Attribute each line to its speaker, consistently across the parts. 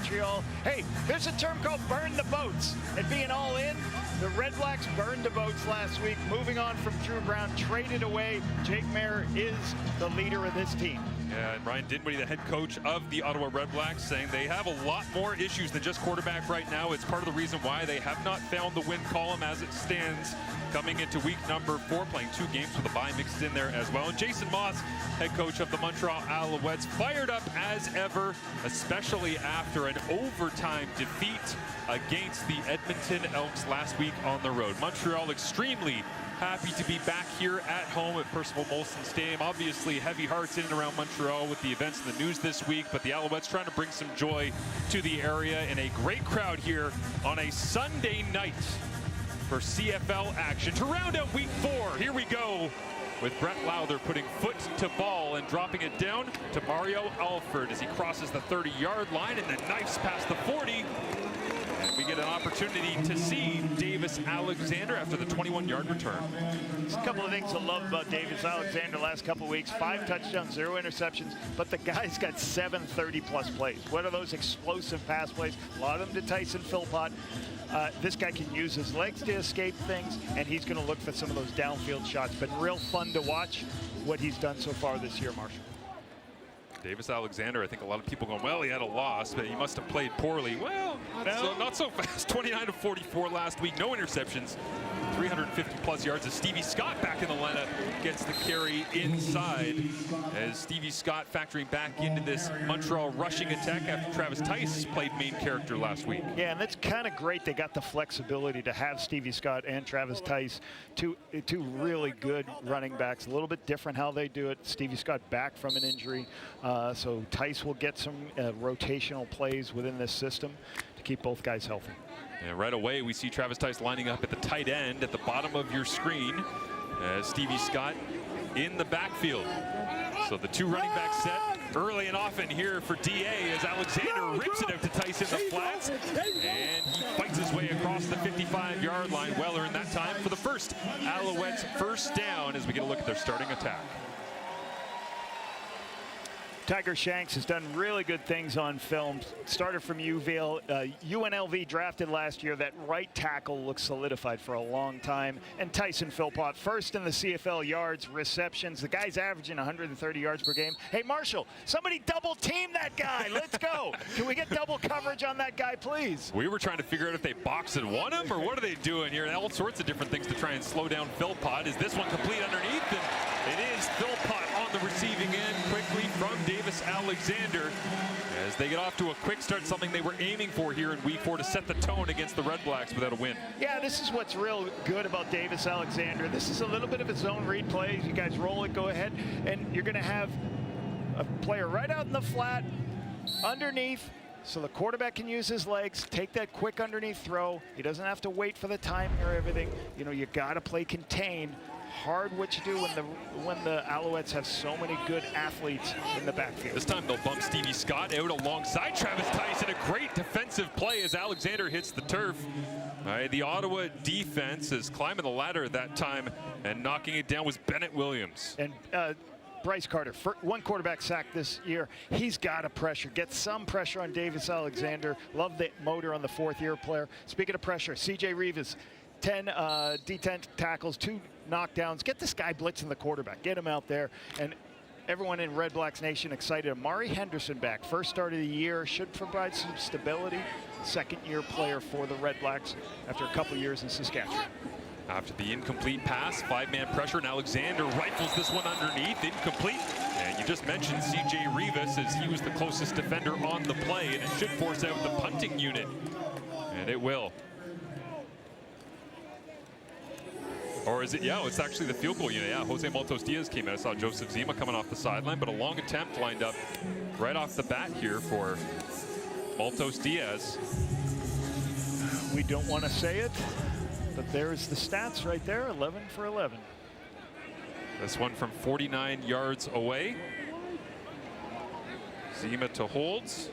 Speaker 1: Montreal. Hey, there's a term called burn the boats. And being all in, the Red Blacks burned the boats last week. Moving on from Drew Brown, traded away. Jake Maier is the leader of this team.
Speaker 2: Yeah, and Ryan Dinwiddie, the head coach of the Ottawa REDBLACKS, saying they have a lot more issues than just quarterback right now. It's part of the reason why they have not found the win column as it stands coming into week number 4, playing 2 games with a bye mixed in there as well. And Jason Moss, head coach of the Montreal Alouettes, fired up as ever, especially after an overtime defeat against the Edmonton Elks last week on the road. Montreal extremely happy to be back here at home at Percival Molson Stadium. Obviously, heavy hearts in and around Montreal with the events in the news this week, but the Alouettes trying to bring some joy to the area, and a great crowd here on a Sunday night for CFL action to round out week 4. Here we go with Brett Lowther putting foot to ball and dropping it down to Mario Alford as he crosses the 30-yard line and then knifes past the 40. And we get an opportunity to see Davis Alexander after the 21-yard return.
Speaker 1: There's a couple of things to love about Davis Alexander last couple of weeks. 5 touchdowns, 0 interceptions, but the guy's got 7 30-plus plays. What are those explosive pass plays? A lot of them to Tyson Philpott. This guy can use his legs to escape things, and he's going to look for some of those downfield shots. Been real fun to watch what he's done so far this year, Marshall.
Speaker 2: Davis Alexander, I think a lot of people going, well, he had a loss, but he must have played poorly. Well, not so fast. 29 of 44 last week, no interceptions. 350-plus yards as Stevie Scott back in the lineup gets the carry inside as Stevie Scott factoring back into this Montreal rushing attack after Travis Tice played main character last week.
Speaker 1: Yeah, and that's kind of great. They got the flexibility to have Stevie Scott and Travis Tice, two really good running backs. A little bit different how they do it. Stevie Scott back from an injury, so Tice will get some rotational plays within this system to keep both guys healthy.
Speaker 2: And right away, we see Travis Tice lining up at the tight end at the bottom of your screen as Stevie Scott in the backfield. So the 2 running back set early and often here for DA as Alexander rips it out to Tice in the flats. And he fights his way across the 55-yard line. Weller in that time for the first Alouettes first down as we get a look at their starting attack.
Speaker 1: Tiger Shanks has done really good things on film. Started from UVille. UNLV drafted last year. That right tackle looks solidified for a long time. And Tyson Philpott, first in the CFL yards, receptions. The guy's averaging 130 yards per game. Hey, Marshall, somebody double team that guy. Let's go. Can we get double coverage on that guy, please?
Speaker 2: We were trying to figure out if they box and won him or what are they doing here? All sorts of different things to try and slow down Philpott. Is this one complete underneath? And it is Philpott on the receiving end quickly from Davis Alexander as they get off to a quick start, something they were aiming for here in week 4 to set the tone against the REDBLACKS without a win.
Speaker 1: Yeah, this is what's real good about Davis Alexander. This is a little bit of a zone read play. You guys roll it, go ahead, and you're going to have a player right out in the flat underneath, so the quarterback can use his legs, take that quick underneath throw. He doesn't have to wait for the timing or everything. You know, you got to play contain. Hard what you do when the Alouettes have so many good athletes in the backfield.
Speaker 2: This time they'll bump Stevie Scott out alongside Travis Tice in a great defensive play as Alexander hits the turf. All right, the Ottawa defense is climbing the ladder at that time, and knocking it down was Bennett Williams.
Speaker 1: And Bryce Carter, one quarterback sack this year. He's got to pressure, get some pressure on Davis Alexander. Love the motor on the 4th-year player. Speaking of pressure, CJ Rivas, 10 D10 tackles, 2 knockdowns. Get this guy blitzing the quarterback. Get him out there. And everyone in REDBLACKS Nation excited. Amari Henderson back. First start of the year. Should provide some stability. 2nd-year player for the REDBLACKS after a couple years in Saskatchewan.
Speaker 2: After the incomplete pass, 5-man pressure, and Alexander rifles this one underneath, incomplete. And you just mentioned CJ Rivas as he was the closest defender on the play, and it should force out the punting unit. And it will. Or is it? Yeah, it's actually the field goal unit. Yeah, Jose Maltos Diaz came out. I saw Joseph Zima coming off the sideline, but a long attempt lined up right off the bat here for Maltos Diaz.
Speaker 1: We don't want to say it, but there's the stats right there, 11 for 11.
Speaker 2: This one from 49 yards away. Zima to holds.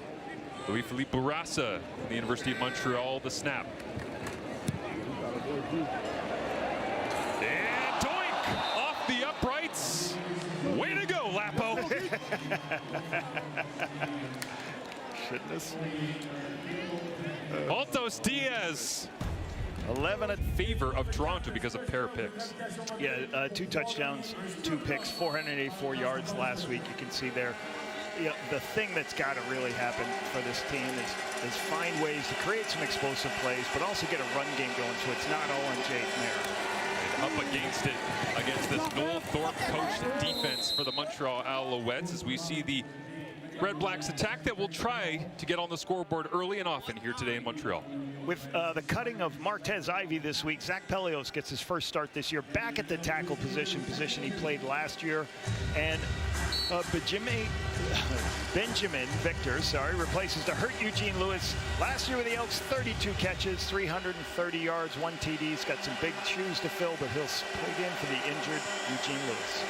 Speaker 2: Louis-Philippe Bourassa from the University of Montreal, the snap. And doink! Off the uprights. Way to go, Lapo.
Speaker 1: goodness.
Speaker 2: Altos Diaz.
Speaker 1: 11 in
Speaker 2: favor of Toronto because of pair picks.
Speaker 1: Yeah, 2 touchdowns, 2 picks, 484 yards last week. You can see there. You know, the thing that's got to really happen for this team is find ways to create some explosive plays, but also get a run game going so it's not all on Jake Mayer.
Speaker 2: And up against it, against this Noel Thorpe coached defense for the Montreal Alouettes, as we see the Red Blacks attack that will try to get on the scoreboard early and often here today in Montreal.
Speaker 1: With the cutting of Martez Ivey this week, Zach Pelios gets his first start this year back at the tackle position he played last year. And Benjamin Victor, replaces the hurt Eugene Lewis. Last year with the Elks, 32 catches, 330 yards, 1 TD. He's got some big shoes to fill, but he'll plug in for the injured Eugene Lewis.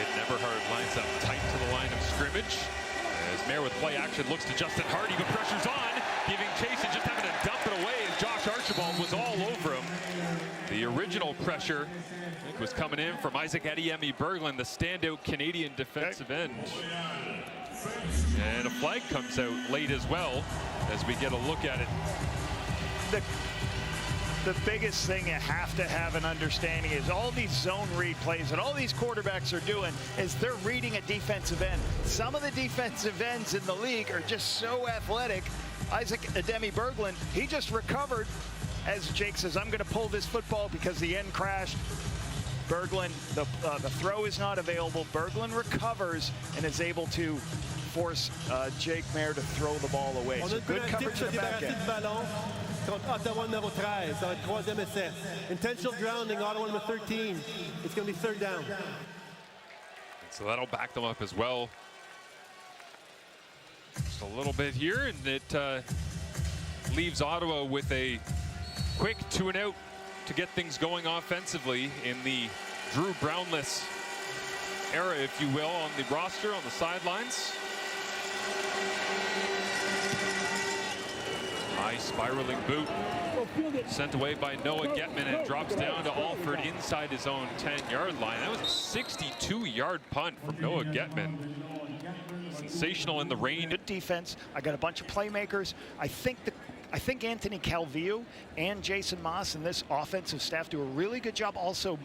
Speaker 2: Ed Neverhard lines up tight to the line of scrimmage. As Mayer with play action looks to Justin Hardy, but pressure's on, giving chase and just having to dump it away as Josh Archibald was all over him. The original pressure, I think, was coming in from Isaac Adiemi Berglund, the standout Canadian defensive end. And a flag comes out late as well as we get a look at it.
Speaker 1: The biggest thing you have to have an understanding is all these zone read plays that all these quarterbacks are doing is they're reading a defensive end. Some of the defensive ends in the league are just so athletic. Isaac Ademi Berglund, he just recovered. As Jake says, I'm going to pull this football because the end crashed. Berglund, the throw is not available. Berglund recovers and is able to force Jake Mayer to throw the ball away. So good coverage in the back end.
Speaker 3: Contre Ottawa numéro 13, ça va être 3e essai. Intentional grounding, Ottawa number 13. It's going to be 3rd down.
Speaker 2: So that'll back them up as well. Just a little bit here, and it leaves Ottawa with a quick 2-and-out to get things going offensively in the Drew Brownless era, if you will, on the roster, on the sidelines. High spiraling boot sent away by Noah Getman and drops down to Alford inside his own 10-yard line. That was a 62-yard punt from Noah Getman. Sensational in the rain.
Speaker 1: Good defense. I got a bunch of playmakers. I think Anthony Calvillo and Jason Moss and this offensive staff do a really good job also,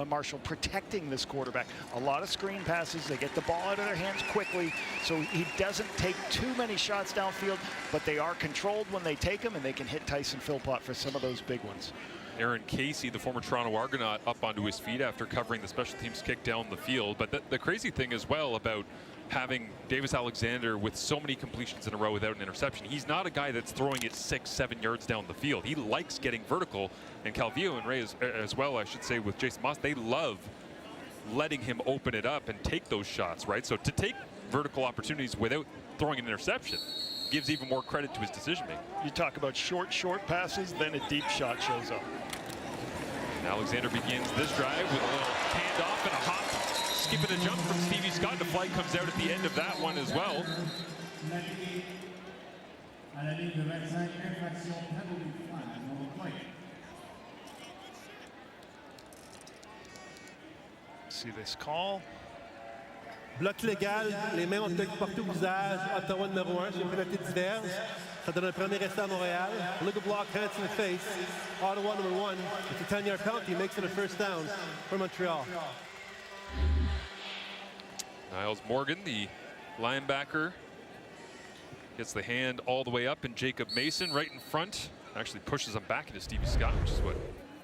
Speaker 1: Marshall, protecting this quarterback. A lot of screen passes. They get the ball out of their hands quickly, so he doesn't take too many shots downfield, but they are controlled when they take them, and they can hit Tyson Philpott for some of those big ones.
Speaker 2: Aaron Casey, the former Toronto Argonaut, up onto his feet after covering the special teams kick down the field. But the crazy thing as well about having Davis Alexander with so many completions in a row without an interception, he's not a guy that's throwing it 6-7 yards down the field. He likes getting vertical, and Calvillo and Ray as well, I should say, with Jason Moss, they love letting him open it up and take those shots, right? So to take vertical opportunities without throwing an interception gives even more credit to his decision making.
Speaker 1: You talk about short passes, then a deep shot shows up.
Speaker 2: And Alexander begins this drive with a little handoff and a hop, skipping a jump from Stevie Scott. The flag comes out at the end of that one as well.
Speaker 1: See this call.
Speaker 3: Bloc légal, les mains ont été portées au visage. Ottawa numéro 1, c'est une pénalité diverse. Ça donne un premier essai à Montréal. Legal block, hands in the face. Ottawa number 1, it's a 10-yard penalty, makes it a 1st down for Montreal.
Speaker 2: Niles Morgan, the linebacker, gets the hand all the way up, and Jacob Mason right in front actually pushes him back into Stevie Scott, which is what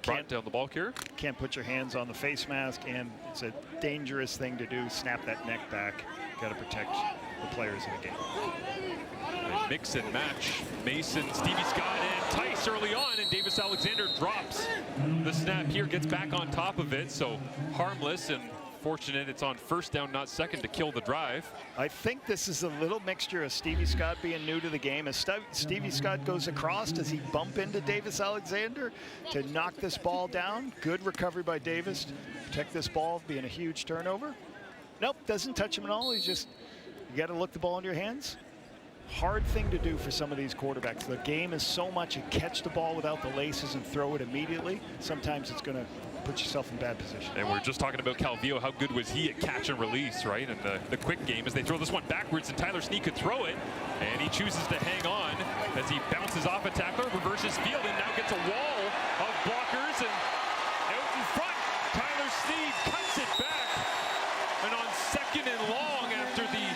Speaker 2: brought down the ball carrier.
Speaker 1: Can't put your hands on the face mask, and it's a dangerous thing to do. Snap that neck back. Got to protect the players in the game.
Speaker 2: And mix and match. Mason, Stevie Scott, and Tice early on, and Davis Alexander drops the snap here, gets back on top of it, so harmless and fortunate it's on 1st down, not 2nd, to kill the drive.
Speaker 1: I think this is a little mixture of Stevie Scott being new to the game. As Stevie Scott goes across, does he bump into Davis Alexander to knock this ball down? Good recovery by Davis to protect this ball being a huge turnover. Nope, doesn't touch him at all. He's just, you got to look the ball into your hands. Hard thing to do for some of these quarterbacks. The game is so much you catch the ball without the laces and throw it immediately. Sometimes it's going to put yourself in bad position.
Speaker 2: And we're just talking about Calvillo. How good was he at catch and release, right? And the quick game as they throw this one backwards, and Tyler Snead could throw it, and he chooses to hang on as he bounces off a tackler, reverses field, and now gets a wall of blockers, and out in front, Tyler Snead cuts it back, and on 2nd and long after the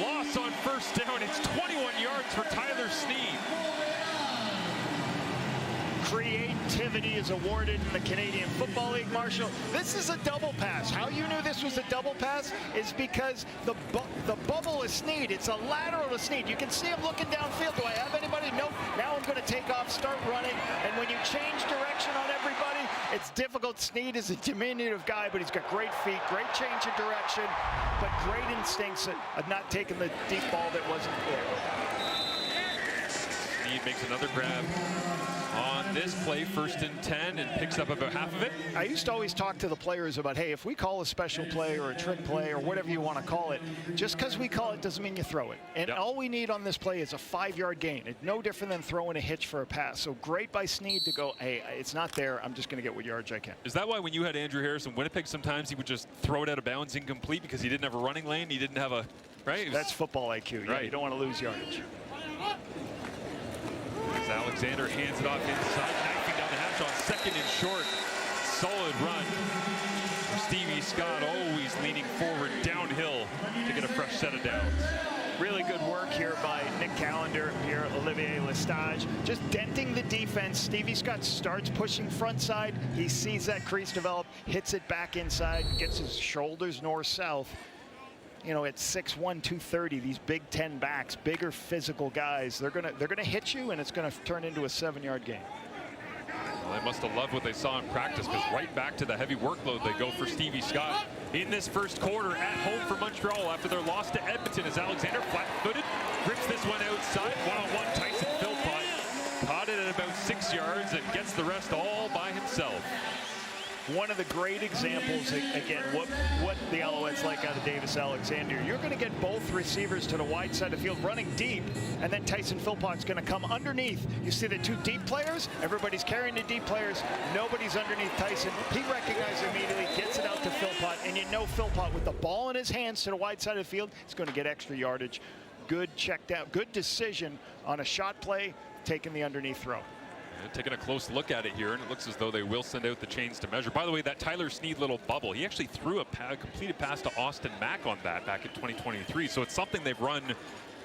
Speaker 2: loss on 1st down, it's 21 yards for Tyler Snead.
Speaker 1: Creativity is awarded in the Canadian Football League, Marshall. This is a double pass. How you knew this was a double pass is because the bubble is Snead. It's a lateral to Snead. You can see him looking downfield. Do I have anybody? Nope. Now I'm going to take off, start running, and when you change direction on everybody, it's difficult. Snead is a diminutive guy, but he's got great feet, great change of direction, but great instincts of not taking the deep ball that wasn't there.
Speaker 2: Snead makes another grab on this play, 1st and 10, and picks up about half of it.
Speaker 1: I used to always talk to the players about, hey, if we call a special play or a trick play or whatever you want to call it, just because we call it doesn't mean you throw it. And all we need on this play is a 5-yard gain. It's no different than throwing a hitch for a pass. So great by Snead to go, hey, it's not there. I'm just going to get what yards I can.
Speaker 2: Is that why when you had Andrew Harris in Winnipeg, sometimes he would just throw it out of bounds incomplete because he didn't have a running lane? He didn't have a, right?
Speaker 1: That's football IQ. Yeah,
Speaker 2: right. You
Speaker 1: don't want to lose yardage.
Speaker 2: As Alexander hands it off inside, knifing down the hatch on 2nd and short. Solid run. Stevie Scott always leaning forward downhill to get a fresh set of downs.
Speaker 1: Really good work here by Nick Callender and Pierre-Olivier Lestage. Just denting the defense. Stevie Scott starts pushing front side. He sees that crease develop, hits it back inside, gets his shoulders north-south. You know, at 6'1", 230, these Big Ten backs, bigger physical guys, they're gonna hit you, and it's gonna turn into a 7-yard gain.
Speaker 2: Well, they must have loved what they saw in practice, because right back to the heavy workload they go for Stevie Scott in this first quarter at home for Montreal after their loss to Edmonton, as Alexander flat-footed grips this one outside. One-on-one, Tyson Philpott caught it at about 6 yards and gets the rest all by himself.
Speaker 1: One of the great examples, again, what the Alouettes like out of Davis Alexander. You're going to get both receivers to the wide side of the field running deep, and then Tyson Philpott's going to come underneath. You see the 2 deep players, everybody's carrying the deep players, nobody's underneath Tyson. He recognizes immediately, gets it out to Philpott, and you know Philpott with the ball in his hands to the wide side of the field is going to get extra yardage. Good checked out, good decision on a shot play, taking the underneath throw.
Speaker 2: Taking a close look at it here, and it looks as though they will send out the chains to measure. By the way, that Tyler Snead little bubble, he actually threw a completed pass to Austin Mack on that back in 2023. So it's something they've run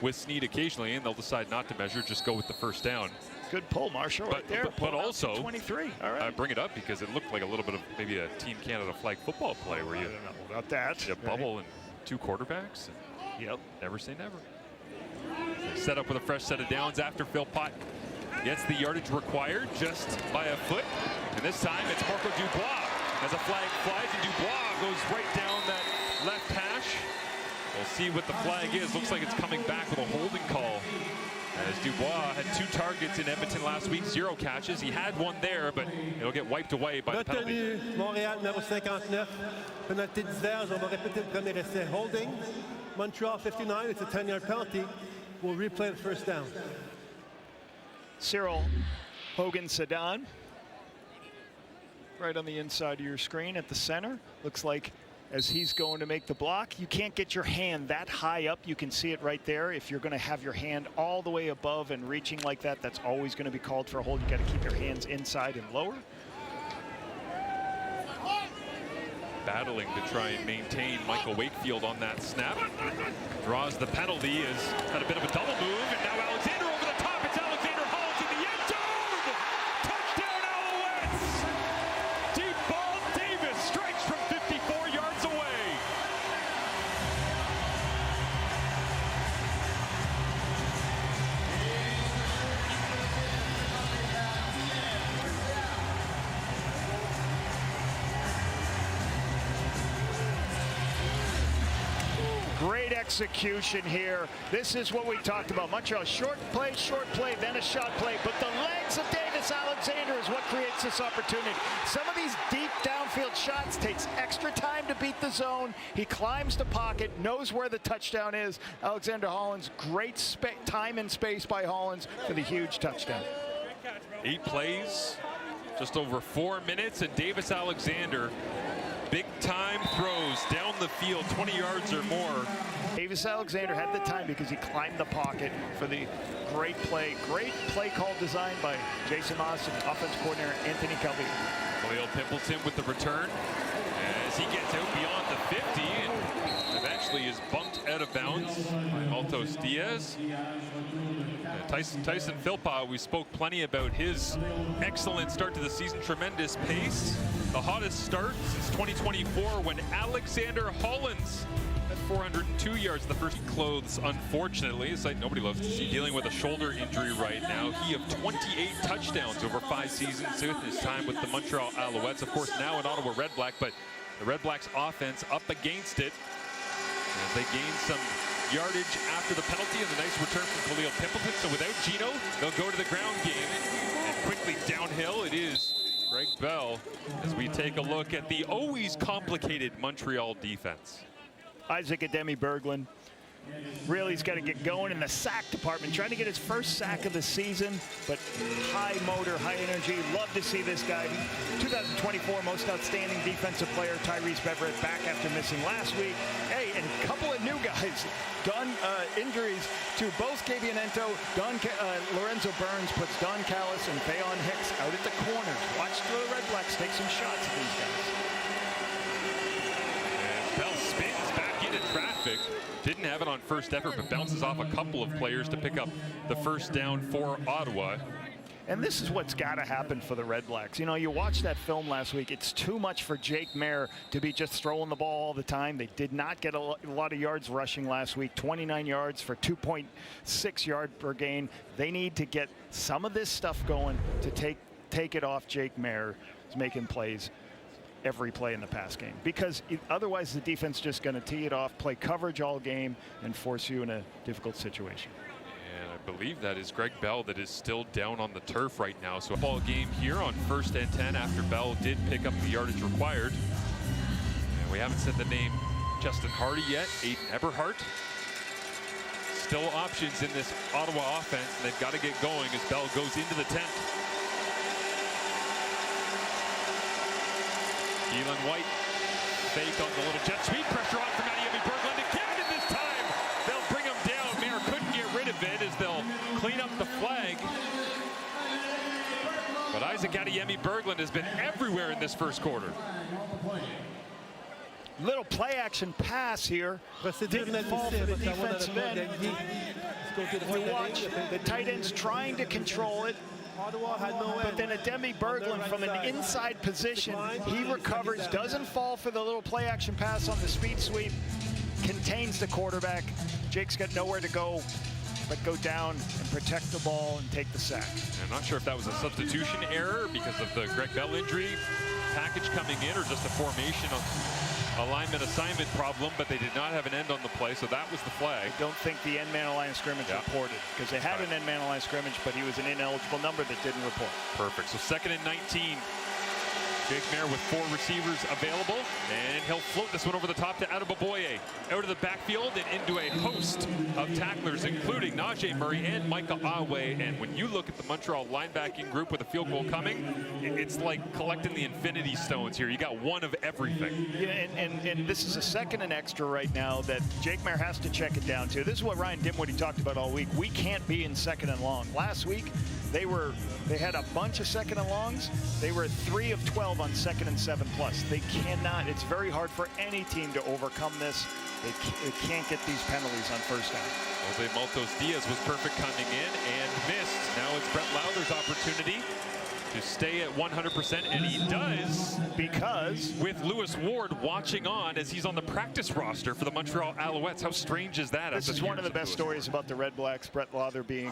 Speaker 2: with Snead occasionally, and they'll decide not to measure, just go with the 1st down.
Speaker 1: Good pull, Marshall, right there.
Speaker 2: But also,
Speaker 1: 23. All right.
Speaker 2: I bring it up because it looked like a little bit of maybe a Team Canada flag football play where you
Speaker 1: don't know about that.
Speaker 2: You bubble and 2 quarterbacks.
Speaker 1: Yep.
Speaker 2: Never say never. They set up with a fresh set of downs after Philpott gets the yardage required just by a foot. And this time it's Marco Dubois as a flag flies, and Dubois goes right down that left hash. We'll see what the flag is. Looks like it's coming back with a holding call, as Dubois had 2 targets in Edmonton last week, 0 catches. He had one there, but it'll get wiped away by the penalty.
Speaker 3: Montréal, numéro 59. Penalty diverse. On va répéter le premier essai. Holding. Montreal 59. It's a 10-yard penalty. We'll replay the 1st down.
Speaker 1: Cyril Hogan-Sedan, right on the inside of your screen at the center. Looks like as he's going to make the block, you can't get your hand that high up. You can see it right there. If you're going to have your hand all the way above and reaching like that, that's always going to be called for a hold. You got to keep your hands inside and lower.
Speaker 2: Battling to try and maintain Michael Wakefield on that snap. Draws the penalty, has had a bit of a double move, and now Alexander over the top. It's Alexander Hollins in the end zone! Touchdown Alouettes! Deep ball, Davis strikes from 54 yards away.
Speaker 1: Great execution here. This is what we talked about. Montreal, short play, then a shot play. But the legs of Davis Alexander is what creates this opportunity. Some of these deep downfield shots takes extra time to beat the zone. He climbs the pocket, knows where the touchdown is. Alexander Hollins, great time and space by Hollins for the huge touchdown.
Speaker 2: 8 plays, just over 4 minutes, and Davis Alexander, big time throws down the field, 20 yards or more.
Speaker 1: Davis Alexander had the time because he climbed the pocket for the great play call designed by Jason Moss and offense coordinator Anthony Calgary.
Speaker 2: Khalil Pimpleton with the return as he gets out beyond the 50 and eventually is bumped out of bounds by Maltos Diaz. Tyson Philpott, we spoke plenty about his excellent start to the season, tremendous pace, the hottest start since 2024 when Alexander Hollins at 402 yards the first clothes, unfortunately. It's like nobody loves to see dealing with a shoulder injury right now. He of 28 touchdowns over 5 seasons with his time with the Montreal Alouettes, of course now an Ottawa REDBLACK, but the REDBLACKS offense up against it as they gain some yardage after the penalty and the nice return from Khalil Pimpleton. So without Gino, they'll go to the ground game and quickly downhill. It is Greg Bell as we take a look at the always complicated Montreal defense.
Speaker 1: Isaac Ademi-Berglund really has got to get going in the sack department, trying to get his first sack of the season, but high motor, high energy. Love to see this guy. 2024 most outstanding defensive player, Tyrese Beverett, back after missing last week. Hey, and a couple of new guys. Injuries to both Cavianento, Lorenzo Burns puts Don Callis and Fayon Hicks out at the corners. Watch the REDBLACKS take some shots at these guys.
Speaker 2: And Bell spins back into traffic. Didn't have it on first effort, but bounces off a couple of players to pick up the first down for Ottawa.
Speaker 1: And this is what's got to happen for the REDBLACKS. You know, you watched that film last week. It's too much for Jake Mayer to be just throwing the ball all the time. They did not get a lot of yards rushing last week. 29 yards for 2.6 yards per gain. They need to get some of this stuff going to take it off Jake Mayer. He's making plays every play in the pass game, because otherwise the defense just going to tee it off, play coverage all game, and force you in a difficult situation.
Speaker 2: And I believe that is Greg Bell that is still down on the turf right now. So a ball game here on 1st and 10 after Bell did pick up the yardage required. And we haven't said the name Justin Hardy yet. Aiden Eberhardt. Still options in this Ottawa offense, and they've got to get going as Bell goes into the 10th. Keelan White fake on the little jet sweep, pressure on from Ademi-Berglund again, and this time they'll bring him down. Mayer couldn't get rid of it as they'll clean up the flag. But Isaac Ademi-Berglund has been everywhere in this first quarter.
Speaker 1: Little play action pass here. Didn't fall for the defensive end. If you watch, the tight end's trying to control it. But then Ademi-Berglund from an inside position, he recovers, doesn't fall for the little play action pass on the speed sweep, contains the quarterback. Jake's got nowhere to go but go down and protect the ball and take the sack.
Speaker 2: I'm not sure if that was a substitution error because of the Greg Bell injury package coming in, or just a formation alignment assignment problem, but they did not have an end on the play, so that was the flag.
Speaker 1: I don't think the end man line of scrimmage reported, because they had an end man line of scrimmage, but he was an ineligible number that didn't report.
Speaker 2: Perfect. So 2nd and 19. Jake Mayer with 4 receivers available, and he'll float this one over the top to Adeboboye. Out of the backfield and into a host of tacklers, including Najee Murray and Micah Awe. And when you look at the Montreal linebacking group with a field goal coming, it's like collecting the infinity stones here. You got one of everything.
Speaker 1: Yeah, and this is a 2nd and extra right now that Jake Mayer has to check it down to. This is what Ryan Dimwitty talked about all week. We can't be in 2nd and long. Last week, they had a bunch of 2nd and longs. They were 3 of 12 on 2nd and 7+. They cannot. It's very hard for any team to overcome this. They can't get these penalties on first down.
Speaker 2: Jose Maltos Diaz was perfect coming in and missed. Now it's Brett Lowther's opportunity to stay at 100%, and he does,
Speaker 1: because
Speaker 2: with Lewis Ward watching on as he's on the practice roster for the Montreal Alouettes. How strange is that?
Speaker 1: This is one of the best stories about the REDBLACKS. Brett Lowther being,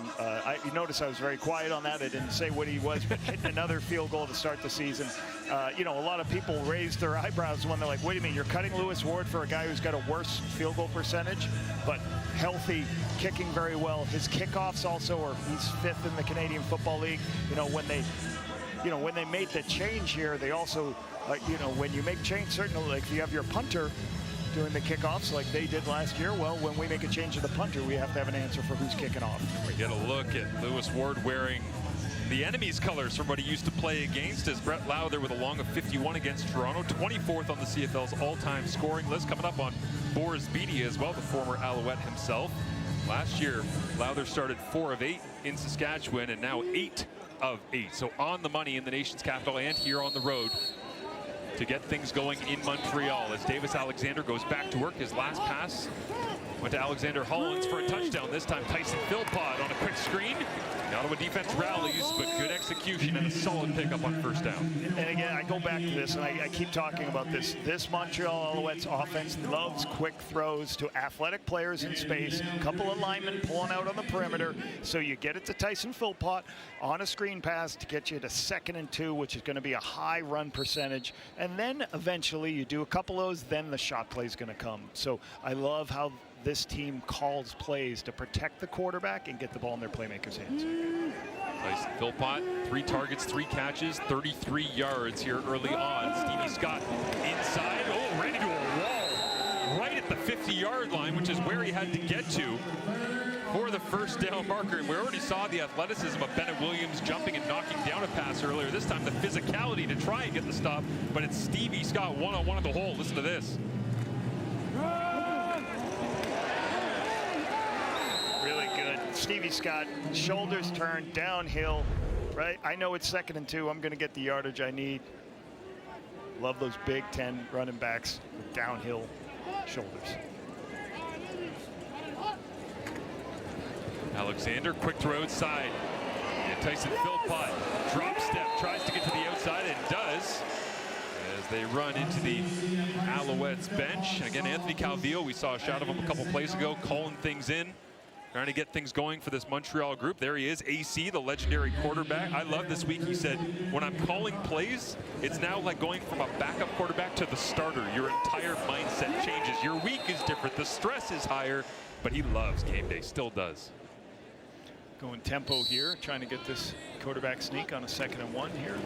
Speaker 1: you notice I was very quiet on that. I didn't say what he was, but hitting another field goal to start the season. You know, a lot of people raised their eyebrows when they're like, wait a minute, you're cutting Lewis Ward for a guy who's got a worse field goal percentage, but healthy, kicking very well. His kickoffs also he's 5th in the Canadian Football League. You know, when they made the change here, they also, you know, when you make change, certainly, like if you have your punter doing the kickoffs like they did last year, well, when we make a change to the punter, we have to have an answer for who's kicking off.
Speaker 2: We get a look at Lewis Ward wearing the enemy's colors from what he used to play against, as Brett Lowther with a long of 51 against Toronto, 24th on the CFL's all-time scoring list. Coming up on Boris Beattie as well, the former Alouette himself. Last year, Lowther started 4 of 8 in Saskatchewan, and now 8 of 8. So on the money in the nation's capital and here on the road to get things going in Montreal, as Davis Alexander goes back to work. His last pass went to Alexander Hollins for a touchdown. This time Tyson Philpott on a quick screen. The Ottawa defense rallies, but good execution and a solid pickup on first down.
Speaker 1: And again, I go back to this, and I keep talking about this. This Montreal Alouettes offense loves quick throws to athletic players in space. A couple of linemen pulling out on the perimeter. So you get it to Tyson Philpott on a screen pass to get you to 2nd and 2, which is going to be a high run percentage. And then eventually you do a couple of those, then the shot play is going to come. So I love how this team calls plays to protect the quarterback and get the ball in their playmakers' hands.
Speaker 2: Tyson Philpott, 3 targets, 3 catches, 33 yards here early on. Stevie Scott inside. Oh, ran into a wall right at the 50-yard line, which is where he had to get to for the first down marker. And we already saw the athleticism of Bennett Williams jumping and knocking down a pass earlier. This time the physicality to try and get the stop, but it's Stevie Scott one-on-one at the hole. Listen to this.
Speaker 1: Stevie Scott, shoulders turned, downhill, right? I know it's 2nd and 2. I'm going to get the yardage I need. Love those Big Ten running backs with downhill shoulders.
Speaker 2: Alexander, quick throw outside. And Tyson Philpott, drop step, tries to get to the outside and does. As they run into the Alouettes bench. And again, Anthony Calvillo, we saw a shot of him a couple plays ago, calling things in. Trying to get things going for this Montreal group. There he is, AC, the legendary quarterback. I love this week. He said, when I'm calling plays, it's now like going from a backup quarterback to the starter. Your entire mindset changes. Your week is different. The stress is higher, but he loves game day, still does.
Speaker 1: Going tempo here, trying to get this quarterback sneak on a 2nd and 1 here.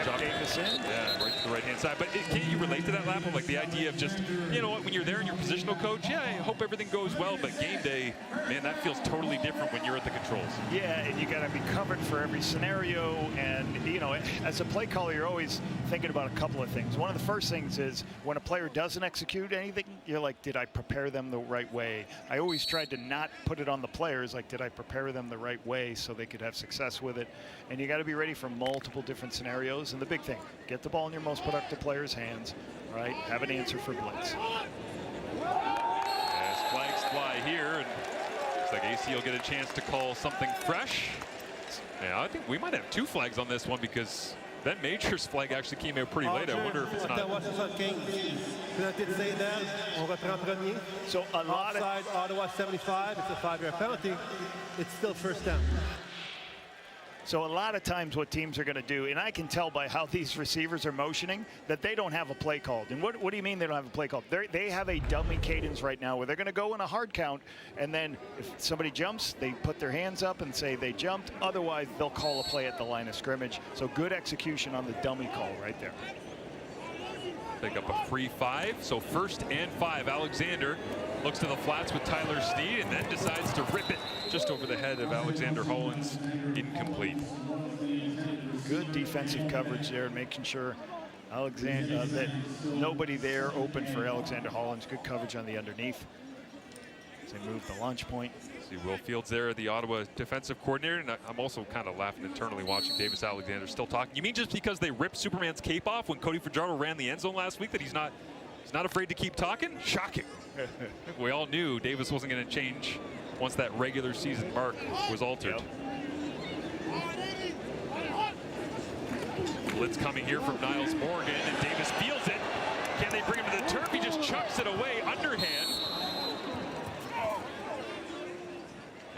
Speaker 2: Drop
Speaker 1: Davis in.
Speaker 2: Yeah, right to the right-hand side. But can't you relate to that, Lapo? Like the idea of just, you know what, when you're there and you're positional coach, yeah, I hope everything goes well, but game day, man, that feels totally different when you're at the controls.
Speaker 1: Yeah, and you got to be covered for every scenario. And, you know, as a play caller, you're always thinking about a couple of things. One of the first things is when a player doesn't execute anything, you're like, did I prepare them the right way? I always tried to not put it on the players, like, did I prepare them the right way so they could have success with it? And you got to be ready for multiple different scenarios. And the big thing, get the ball in your most productive player's hands, right? Have an answer for blitz.
Speaker 2: As flags fly here, and looks like AC will get a chance to call something fresh. Yeah, I think we might have 2 flags on this one because Ben Major's flag actually came out pretty late. I wonder if it's not.
Speaker 1: So a lot of
Speaker 3: Ottawa 75, it's a 5-yard penalty. It's still first down.
Speaker 1: So a lot of times what teams are going to do, and I can tell by how these receivers are motioning, that they don't have a play called. And what do you mean they don't have a play called? They have a dummy cadence right now where they're going to go in a hard count, and then if somebody jumps, they put their hands up and say they jumped. Otherwise, they'll call a play at the line of scrimmage. So good execution on the dummy call right there.
Speaker 2: Pick up a free 5, so 1st and 5. Alexander looks to the flats with Tyler Sneed and then decides to rip it just over the head of Alexander Hollins. Incomplete.
Speaker 1: Good defensive coverage there, making sure Alexander that nobody there open for Alexander Hollins. Good coverage on the underneath as they move the launch point.
Speaker 2: See Will Fields there, the Ottawa defensive coordinator, and I'm also kind of laughing internally watching Davis Alexander still talking. You mean just because they ripped Superman's cape off when Cody Fajardo ran the end zone last week that he's not afraid to keep talking? Shocking. We all knew Davis wasn't going to change once that regular season mark was altered.
Speaker 1: Yep.
Speaker 2: Blitz coming here from Niles Morgan, and Davis feels it. Can they bring him to the turf? He just chucks it away, underhand.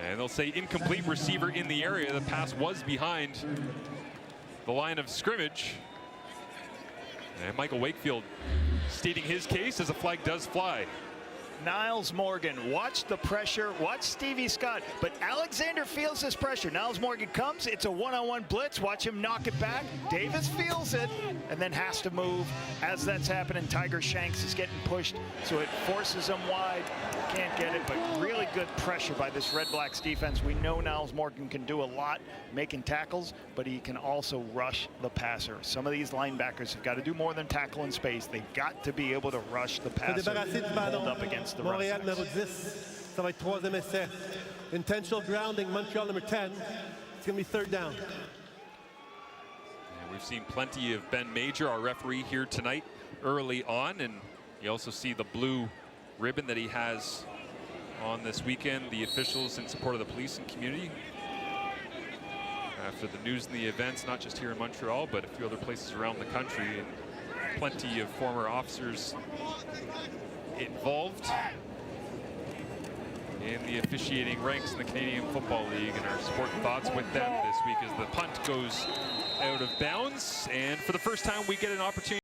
Speaker 2: And they'll say incomplete, receiver in the area. The pass was behind the line of scrimmage. And Michael Wakefield stating his case as a flag does fly.
Speaker 1: Niles Morgan. Watch the pressure. Watch Stevie Scott. But Alexander feels this pressure. Niles Morgan comes. It's a one-on-one blitz. Watch him knock it back. Davis feels it and then has to move. As that's happening, Tiger Shanks is getting pushed, so it forces him wide. Can't get it, but really good pressure by this Red Blacks defense. We know Niles Morgan can do a lot making tackles, but he can also rush the passer. Some of these linebackers have got to do more than tackle in space. They've got to be able to rush the passer, hold up against the
Speaker 3: Montréal
Speaker 1: runners.
Speaker 3: numéro 10. Ça va être troisième essai. Intentional grounding, Montreal number 10. It's going to be third down.
Speaker 2: And we've seen plenty of Ben Major, our referee here tonight, early on, and you also see the blue ribbon that he has on this weekend, the officials in support of the police and community. After the news and the events, not just here in Montreal, but a few other places around the country, and plenty of former officers involved in the officiating ranks in the Canadian Football League, and our sport thoughts with them this week as the punt goes out of bounds. And for the first time, we get an opportunity